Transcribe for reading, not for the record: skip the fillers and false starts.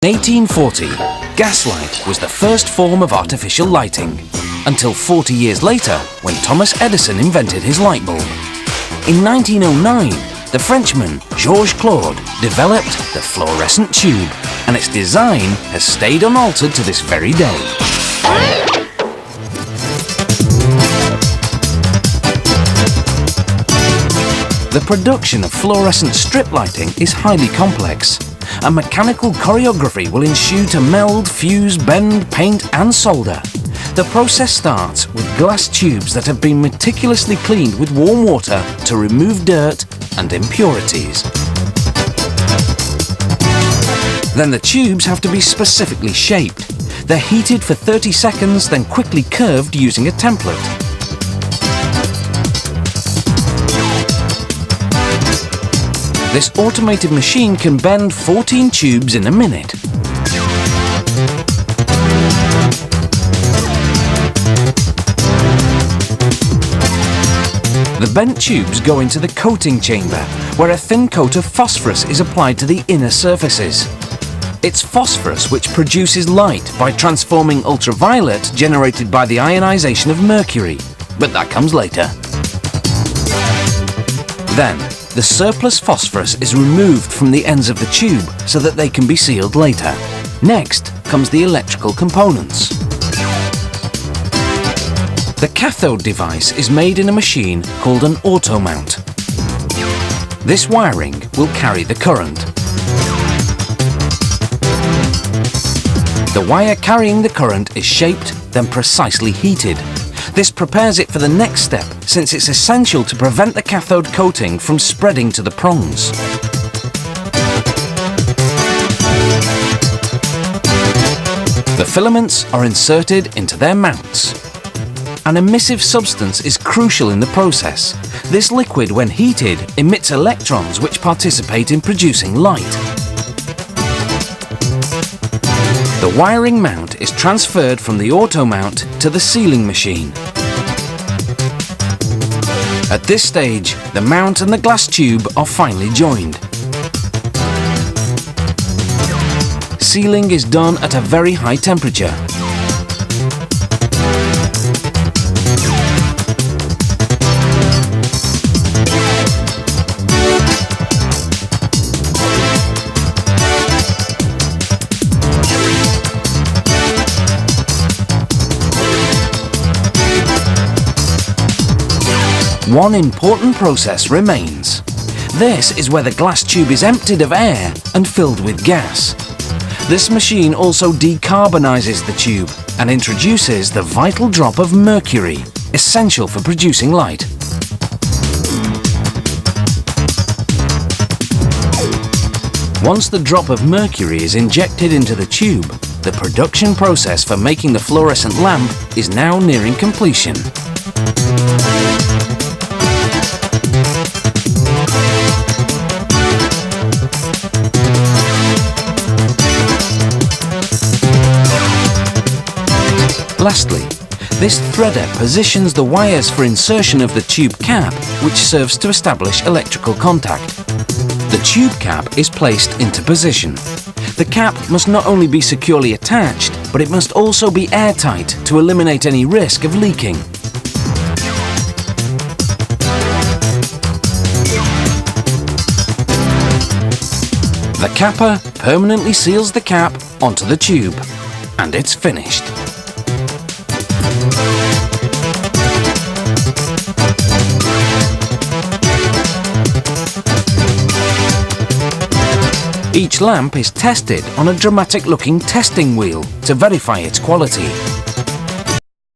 In 1840, gaslight was the first form of artificial lighting, until 40 years later when Thomas Edison invented his light bulb. In 1909, the Frenchman Georges Claude developed the fluorescent tube, and its design has stayed unaltered to this very day. The production of fluorescent strip lighting is highly complex. A mechanical choreography will ensue to meld, fuse, bend, paint and solder. The process starts with glass tubes that have been meticulously cleaned with warm water to remove dirt and impurities. Then the tubes have to be specifically shaped. They're heated for 30 seconds, then quickly curved using a template. This automated machine can bend 14 tubes in a minute. The bent tubes go into the coating chamber, where a thin coat of phosphorus is applied to the inner surfaces. It's phosphorus which produces light by transforming ultraviolet generated by the ionization of mercury, but that comes later. Then, the surplus phosphorus is removed from the ends of the tube so that they can be sealed later. Next comes the electrical components. The cathode device is made in a machine called an auto mount. This wiring will carry the current. The wire carrying the current is shaped, then precisely heated. This prepares it for the next step, since it's essential to prevent the cathode coating from spreading to the prongs. The filaments are inserted into their mounts. An emissive substance is crucial in the process. This liquid, when heated, emits electrons which participate in producing light. The wiring mount is transferred from the auto mount to the sealing machine. At this stage, the mount and the glass tube are finely joined. Sealing is done at a very high temperature. One important process remains. This is where the glass tube is emptied of air and filled with gas. This machine also decarbonizes the tube and introduces the vital drop of mercury, essential for producing light. Once the drop of mercury is injected into the tube, the production process for making the fluorescent lamp is now nearing completion. Lastly, this threader positions the wires for insertion of the tube cap, which serves to establish electrical contact. The tube cap is placed into position. The cap must not only be securely attached, but it must also be airtight to eliminate any risk of leaking. The capper permanently seals the cap onto the tube, and it's finished. Each lamp is tested on a dramatic-looking testing wheel to verify its quality.